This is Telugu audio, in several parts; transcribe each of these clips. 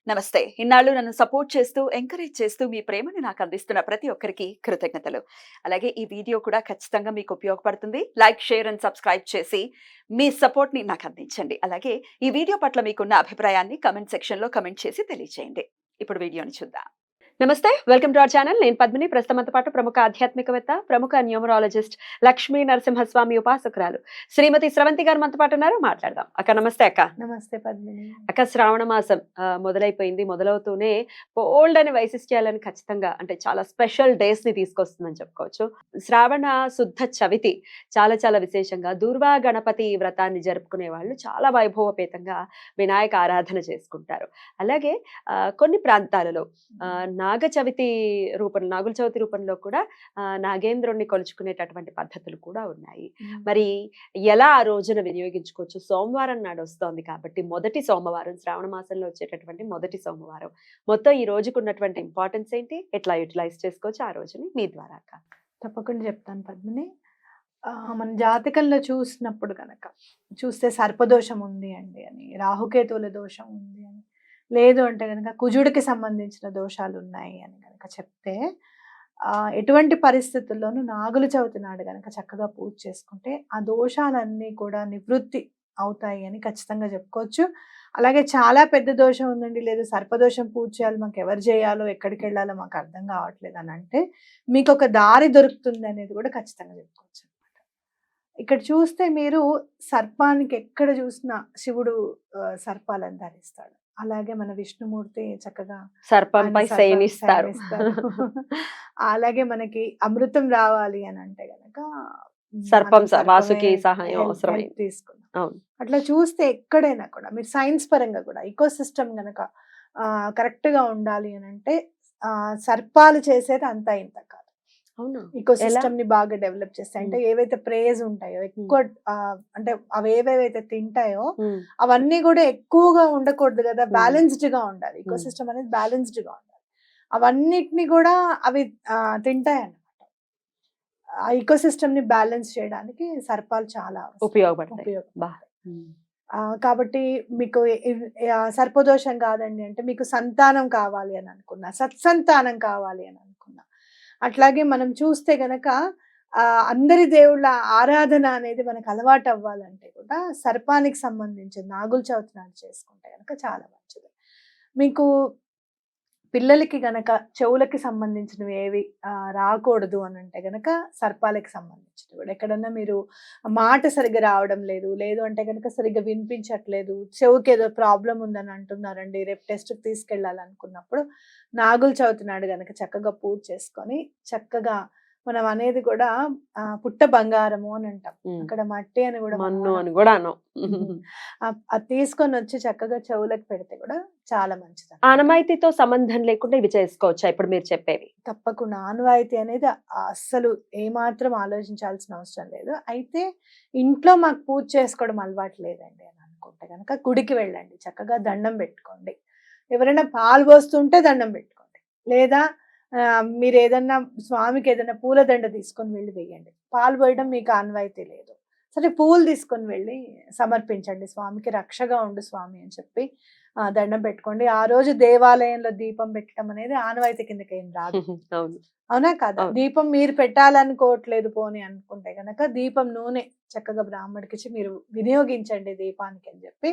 నమస్తే. ఇన్నాళ్ళు నన్ను సపోర్ట్ చేస్తూ, ఎంకరేజ్ చేస్తూ మీ ప్రేమని నాకు అందిస్తున్న ప్రతి ఒక్కరికి కృతజ్ఞతలు. అలాగే ఈ వీడియో కూడా ఖచ్చితంగా మీకు ఉపయోగపడుతుంది. లైక్, షేర్ అండ్ సబ్స్క్రైబ్ చేసి మీ సపోర్ట్‌ని నాకు అందించండి. అలాగే ఈ వీడియో పట్ల మీకున్న అభిప్రాయాన్ని కామెంట్ సెక్షన్‌లో కామెంట్ చేసి తెలియజేయండి. ఇప్పుడు వీడియోని చూద్దాం. నమస్తే. Welcome to our channel. నేను పద్మిని. ప్రస్తుతంతో పాటు ప్రముఖ ఆధ్యాత్మికవేత్త, ప్రముఖ న్యూమరాలజిస్ట్ లక్ష్మీ నరసింహస్వామి ఉపాసకురాలు శ్రీమతి స్రవంతి గారు మనతో పాటు ఉన్నారు. మాట్లాడదాం. అక్క నమస్తే అక్క. నమస్తే పద్మిని. అక్క శ్రావణ మాసం మొదలైపోయింది. మొదలవుతూనే బోల్డ్ అని వైశిష్ట్యాలను ఖచ్చితంగా అంటే చాలా స్పెషల్ డేస్ ని తీసుకొస్తుందని చెప్పుకోవచ్చు. శ్రావణ శుద్ధ చవితి చాలా చాలా విశేషంగా దుర్వా గణపతి వ్రతాన్ని జరుపుకునే వాళ్ళు చాలా వైభవపేతంగా వినాయక ఆరాధన చేసుకుంటారు. అలాగే కొన్ని ప్రాంతాలలో నాగుల చవితి రూపంలో కూడా నాగేంద్రుణ్ణి కొలుచుకునేటటువంటి పద్ధతులు కూడా ఉన్నాయి. మరి ఎలా ఆ రోజున వినియోగించుకోవచ్చు? సోమవారం నాడు వస్తోంది కాబట్టి మొదటి సోమవారం, శ్రావణ మాసంలో వచ్చేటటువంటి మొదటి సోమవారం, మొత్తం ఈ రోజుకు ఉన్నటువంటి ఇంపార్టెన్స్ ఏంటి, ఎట్లా యూటిలైజ్ చేసుకోవచ్చు ఆ రోజుని మీ ద్వారా? తప్పకుండా చెప్తాను పద్మిని. మన జాతకంలో చూస్తే సర్పదోషం ఉంది అండి అని, రాహుకేతువుల దోషం ఉంది అని, లేదు అంటే కనుక కుజుడికి సంబంధించిన దోషాలు ఉన్నాయి అని కనుక చెప్తే, ఎటువంటి పరిస్థితుల్లోనూ నాగుల చవితి నాడు కనుక చక్కగా పూజ చేసుకుంటే ఆ దోషాలన్నీ కూడా నివృత్తి అవుతాయి అని ఖచ్చితంగా చెప్పుకోవచ్చు. అలాగే చాలా పెద్ద దోషం ఉందండి, లేదు సర్పదోషం పూజ చేయాలి, మాకు ఎవరు చేయాలో ఎక్కడికి వెళ్ళాలో మాకు అర్థం కావట్లేదు అని అంటే మీకు ఒక దారి దొరుకుతుంది అనేది కూడా ఖచ్చితంగా చెప్పుకోవచ్చు అనమాట. ఇక్కడ చూస్తే మీరు సర్పానికి ఎక్కడ చూసినా శివుడు సర్పాలను ధరిస్తాడు. అలాగే మన విష్ణుమూర్తి చక్కగా సర్పంపై శయనిస్తారు. అలాగే మనకి అమృతం రావాలి అని అంటే గనక సర్పం వాసుకి సహాయం అవసరం తీసుకున్నాం. అట్లా చూస్తే ఎక్కడైనా కూడా మీరు సైన్స్ పరంగా కూడా ఈకో సిస్టమ్ గనక కరెక్ట్ గా ఉండాలి అని అంటే సర్పాలు చేసేది అంతా ఇంత కాదు. ఈకో సిస్టమ్ ని బాగా డెవలప్ చేస్తాయి. అంటే ఏవైతే ప్రేజ్ ఉంటాయో ఎక్కువ, అంటే అవి ఏవేవైతే తింటాయో అవన్నీ కూడా ఎక్కువగా ఉండకూడదు కదా, బ్యాలెన్స్డ్ గా ఉండాలి. ఈకో సిస్టమ్ అనేది బ్యాలెన్స్డ్ గా ఉండాలి. అవన్నిటిని కూడా అవి తింటాయి అన్నమాట. ఆ ఈకో సిస్టమ్ ని బ్యాలెన్స్ చేయడానికి సర్పాలు చాలా ఉపయోగపడతాయి. కాబట్టి మీకు సర్పదోషం కాదండి అంటే మీకు సంతానం కావాలి అని అనుకున్నా, సత్సంతానం కావాలి అని అనుకున్నా, అట్లాగే మనం చూస్తే గనక అందరి దేవుళ్ళ ఆరాధన అనేది మనకు అలవాటు అవ్వాలంటే కూడా సర్పానికి సంబంధించి నాగుల చవితి నాడు చేసుకుంటే గనక చాలా మంచిది. మీకు పిల్లలకి గనక చెవులకి సంబంధించినవి ఏవి రాకూడదు అని అంటే గనక సర్పాలకి సంబంధించినవి కూడా, ఎక్కడన్నా మీరు మాట సరిగ్గా రావడం లేదు, లేదు అంటే గనక సరిగ్గా వినిపించట్లేదు, చెవుకి ఏదో ప్రాబ్లం ఉందని అంటున్నారండి, రేపు టెస్ట్కి తీసుకెళ్ళాలనుకున్నప్పుడు నాగుల చవితి నాడు గనక చక్కగా పూజ చేసుకొని, చక్కగా మనం అనేది కూడా పుట్ట బంగారము అని అంటాం, అక్కడ మట్టి అని కూడా అది తీసుకొని వచ్చి చక్కగా చెవులకు పెడితే కూడా చాలా మంచిది. ఆనవాయితీతో సంబంధం లేకుండా ఇవి చేసుకోవచ్చా ఇప్పుడు మీరు చెప్పేవి? తప్పకుండా. ఆనవాయితీ అనేది అస్సలు ఏమాత్రం ఆలోచించాల్సిన అవసరం లేదు. అయితే ఇంట్లో మాకు పూజ చేసుకోవడం అలవాటు లేదండి అని అనుకుంటే కనుక గుడికి వెళ్ళండి, చక్కగా దండం పెట్టుకోండి. ఎవరైనా పాలు పోస్తుంటే దండం పెట్టుకోండి, లేదా మీరు ఏదన్నా స్వామికి ఏదైనా పూలదండ తీసుకొని వెళ్ళి వేయండి. పాలు పోయడం మీకు ఆనవాయితీ లేదు, సరే పూలు తీసుకొని వెళ్ళి సమర్పించండి, స్వామికి రక్షగా ఉండు స్వామి అని చెప్పి దండం పెట్టుకోండి. ఆ రోజు దేవాలయంలో దీపం పెట్టడం అనేది ఆనవాయితీ కిందకి ఏం రాదు. అవునా కదా? దీపం మీరు పెట్టాలనుకోవట్లేదు పోని అనుకుంటే గనక దీపం నూనె చక్కగా బ్రాహ్మడికి మీరు వినియోగించండి దీపానికి అని చెప్పి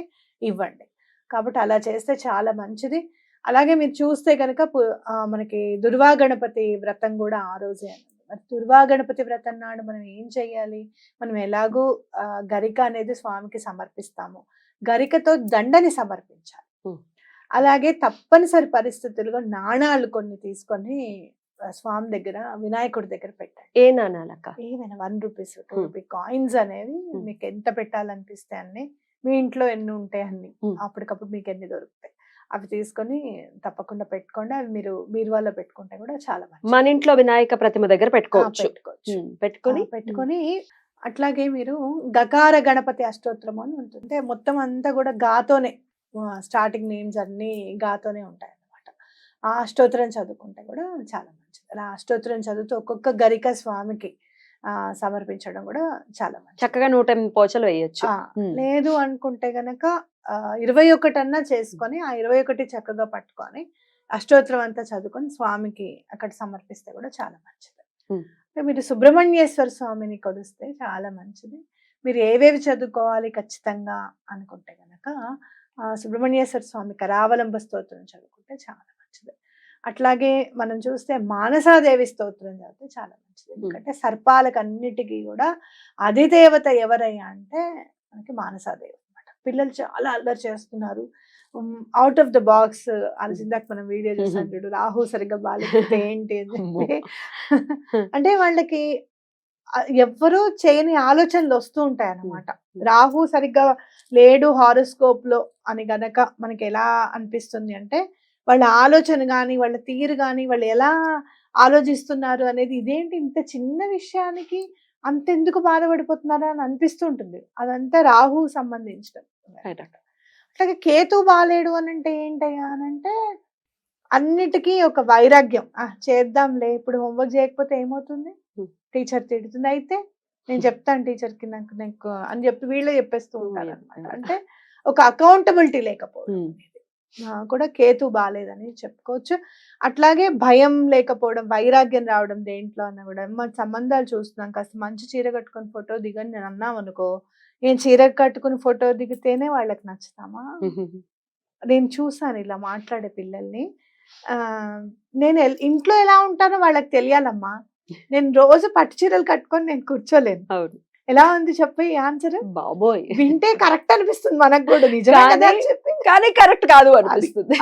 ఇవ్వండి. కాబట్టి అలా చేస్తే చాలా మంచిది. అలాగే మీరు చూస్తే కనుక మనకి దుర్వా గణపతి వ్రతం కూడా ఆ రోజే అన్నది. మరి దుర్వా గణపతి వ్రతం నాడు మనం ఏం చెయ్యాలి? మనం ఎలాగూ గరిక అనేది స్వామికి సమర్పిస్తాము, గరికతో దండని సమర్పించాలి. అలాగే తప్పనిసరి పరిస్థితుల్లో నాణాలు కొన్ని తీసుకొని స్వామి దగ్గర, వినాయకుడి దగ్గర పెట్టండి. ఏ నాణాలక్క? ఏమైనా 1 రూపీస్ 2 రూపీ కాయిన్స్ అనేవి మీకు ఎంత పెట్టాలనిపిస్తే అన్ని, మీ ఇంట్లో ఎన్ని ఉంటాయి అన్ని, అప్పటికప్పుడు మీకు ఎన్ని దొరుకుతాయి అవి తీసుకొని తప్పకుండా పెట్టుకోండి. అవి మీరు బీరువాలో పెట్టుకుంటే కూడా చాలా మంచిది. మన ఇంట్లో వినాయక ప్రతిమ దగ్గర పెట్టుకోవచ్చు. పెట్టుకొని అట్లాగే మీరు గకార గణపతి అష్టోత్తరం అని ఉంటుంది. అంటే మొత్తం అంతా కూడా గాతోనే, స్టార్టింగ్ నేమ్స్ అన్ని గాతోనే ఉంటాయి అన్నమాట. ఆ అష్టోత్తరం చదువుకుంటే కూడా చాలా మంచిది. అలా అష్టోత్తరం చదువుతూ ఒక్కొక్క గరిక స్వామికి సమర్పించడం కూడా చాలా మంచిది. చక్కగా 108 పోచలు వేయొచ్చు. లేదు అనుకుంటే గనక 21 అన్నా చేసుకొని ఆ 21 చక్కగా పట్టుకొని అష్టోత్తరం అంతా చదువుకొని స్వామికి అక్కడ సమర్పిస్తే కూడా చాలా మంచిది. Hmm. అంటే మీరు సుబ్రహ్మణ్యేశ్వర స్వామిని కొలిస్తే చాలా మంచిది. మీరు ఏవేవి చదువుకోవాలి ఖచ్చితంగా అనుకుంటే గనక సుబ్రహ్మణ్యేశ్వర స్వామి కరావలంబ స్తోత్రం చదువుకుంటే చాలా మంచిది. అట్లాగే మనం చూస్తే మానసాదేవి స్తోత్రం చదివితే చాలా మంచిది. ఎందుకంటే సర్పాలకన్నిటికీ కూడా అధిదేవత ఎవరయ్యా అంటే మనకి మానసాదేవి అనమాట. పిల్లలు చాలా అల్లరి చేస్తున్నారు, అవుట్ ఆఫ్ ద బాక్స్ ఇందాక మనం వీడియో చూసాం చూడు, రాహు సరిగ్గా బాగాలేకపోతే ఏంటి అని చెప్పి అంటే వాళ్ళకి ఎవ్వరూ చేయని ఆలోచనలు వస్తూ ఉంటాయి అన్నమాట. రాహు సరిగ్గా లేడు హారోస్కోప్ లో అని గనక మనకి ఎలా అనిపిస్తుంది అంటే వాళ్ళ ఆలోచన కానీ వాళ్ళ తీరు కానీ వాళ్ళు ఎలా ఆలోచిస్తున్నారు అనేది, ఇదేంటి ఇంత చిన్న విషయానికి అంతెందుకు బాధపడిపోతున్నారా అని అనిపిస్తూ ఉంటుంది. అదంతా రాహు సంబంధించడం. అట్లాగే కేతు బాలేడు అని అంటే ఏంటయ్యా అని అంటే అన్నిటికీ ఒక వైరాగ్యం. చేద్దాంలే, ఇప్పుడు హోంవర్క్ చేయకపోతే ఏమవుతుంది, టీచర్ తిడుతుంది, అయితే నేను చెప్తాను టీచర్కి నాకు అని చెప్పి వీళ్ళే చెప్పేస్తూ ఉంటారు అనమాట. అంటే ఒక అకౌంటబిలిటీ లేకపోవడం కూడా కేతు బాలేదని చెప్పుకోవచ్చు. అట్లాగే భయం లేకపోవడం, వైరాగ్యం రావడం దేంట్లో అన్నా కూడా. మన సంబంధాలు చూస్తున్నాం, కాస్త మంచి చీర కట్టుకొని ఫోటో దిగని నేను అన్నాం అనుకో, నేను చీర కట్టుకుని ఫోటో దిగితేనే వాళ్ళకి నచ్చుతామా? నేను చూసాను ఇలా మాట్లాడే పిల్లల్ని. నేను ఇంట్లో ఎలా ఉంటానో వాళ్ళకి తెలియాలమ్మా. నేను రోజు పట్టు చీరలు కట్టుకొని నేను కూర్చోలేను. ఎలా ఉంది చెప్పి ఆన్సర్, బాబోయ్ వింటే కరెక్ట్ అనిపిస్తుంది మనకు కూడా, నిజమే కదా అని చెప్పి, కానీ కరెక్ట్ కాదు అనిపిస్తుంది.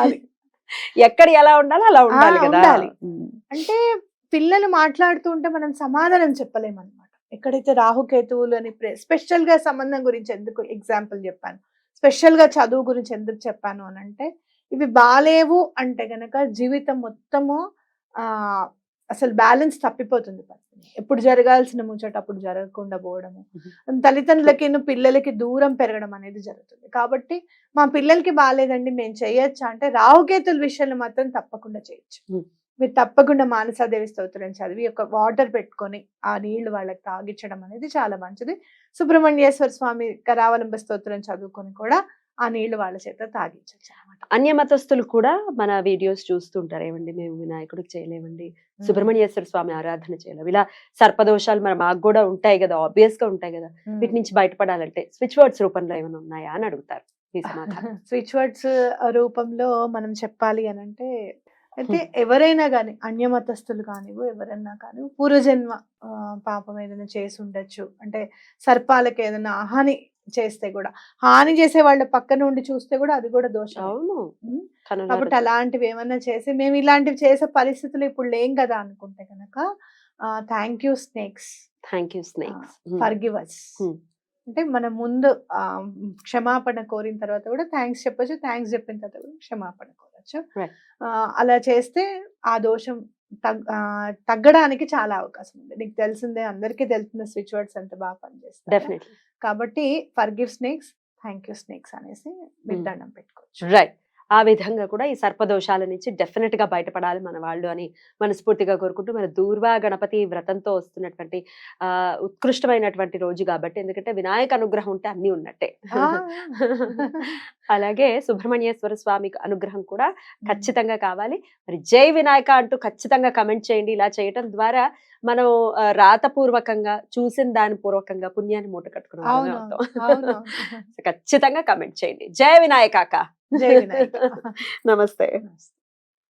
ఎక్కడ ఎలా ఉండాలో అలా ఉండాలి కదా. అంటే పిల్లలు మాట్లాడుతూ ఉంటే మనం సమాధానం చెప్పలేమన్నమాట. ఎక్కడైతే రాహుకేతువులు అని స్పెషల్ గా సంబంధం గురించి ఎందుకు ఎగ్జాంపుల్ చెప్పాను, స్పెషల్ గా చదువు గురించి ఎందుకు చెప్పాను అని అంటే, ఇవి బాలేవు అంటే గనక జీవితం మొత్తము అసలు బ్యాలెన్స్ తప్పిపోతుంది. ఎప్పుడు జరగాల్సిన ముచ్చట అప్పుడు జరగకుండా పోవడము, తల్లిదండ్రులకి పిల్లలకి దూరం పెరగడం అనేది జరుగుతుంది. కాబట్టి మా పిల్లలకి బాగాలేదండి మేము చేయొచ్చా అంటే, రాహుకేతుల విషయంలో మాత్రం తప్పకుండా చేయొచ్చు. మీరు తప్పకుండా మానసాదేవి స్తోత్రం చదివి ఒక వాటర్ పెట్టుకొని ఆ నీళ్లు వాళ్ళకి తాగించడం అనేది చాలా మంచిది. సుబ్రహ్మణ్యేశ్వర స్వామి కరావలంబ స్తోత్రం చదువుకొని కూడా ఆ నీళ్లు వాళ్ళ చేత తాగించచ్చు అనమాట. అన్య మతస్థులు కూడా మన వీడియోస్ చూస్తుంటారు, ఏమండి మేము వినాయకుడికి చేయలేమండి, సుబ్రహ్మణ్యేశ్వర స్వామి ఆరాధన చేయలేము, ఇలా సర్పదోషాలు మాకు కూడా ఉంటాయి కదా, ఆబ్వియస్ గా ఉంటాయి కదా, వీటి నుంచి బయటపడాలంటే స్విచ్ వర్డ్స్ రూపంలో ఏమైనా ఉన్నాయా అని అడుగుతారు. స్విచ్ వర్డ్స్ రూపంలో మనం చెప్పాలి అని అంటే, అయితే ఎవరైనా కానీ అన్య మతస్థులు కానివ్వు ఎవరైనా కానీ పూర్వజన్మ పాపం ఏదైనా చేసి ఉండొచ్చు. అంటే సర్పాలకి ఏదైనా హాని చేస్తే కూడా, హాని చేసే వాళ్ళ పక్కన ఉండి చూస్తే కూడా అది కూడా దోషం. కాబట్టి అలాంటివి ఏమన్నా చేసి మేము ఇలాంటివి చేసే పరిస్థితులు ఇప్పుడు లేం కదా అనుకుంటే కనుక, thank you snakes, forgive us. అంటే మనం ముందు క్షమాపణ కోరిన తర్వాత కూడా థ్యాంక్స్ చెప్పొచ్చు, థ్యాంక్స్ చెప్పిన తర్వాత కూడా క్షమాపణ కోరచ్చు. అలా చేస్తే ఆ దోషం తగ్గడానికి చాలా అవకాశం ఉంది. నీకు తెలిసిందే, అందరికీ తెలిసిన స్విచ్ వర్డ్స్ ఎంత బాగా పనిచేస్తాయి. కాబట్టి forgive snakes, thank you snakes అనేసి మీరు దండం పెట్టుకోవచ్చు. రైట్. ఆ విధంగా కూడా ఈ సర్పదోషాల నుంచి డెఫినెట్ గా బయటపడాలి మన వాళ్ళు అని మనస్ఫూర్తిగా కోరుకుంటూ, మన దూర్వా గణపతి వ్రతంతో వస్తున్నటువంటి ఉత్కృష్టమైనటువంటి రోజు కాబట్టి, ఎందుకంటే వినాయక అనుగ్రహం ఉంటే అన్ని ఉన్నట్టే. అలాగే సుబ్రహ్మణ్యేశ్వర స్వామి అనుగ్రహం కూడా ఖచ్చితంగా కావాలి. మరి జై వినాయక అంటూ ఖచ్చితంగా కమెంట్ చేయండి. ఇలా చేయటం ద్వారా మనం రాతపూర్వకంగా చూసిన దాని పూర్వకంగా పుణ్యాన్ని మూట కట్టుకున్నాం. ఖచ్చితంగా కమెంట్ చేయండి. జై వినాయక అక్క. జై వినాయక. నమస్తే.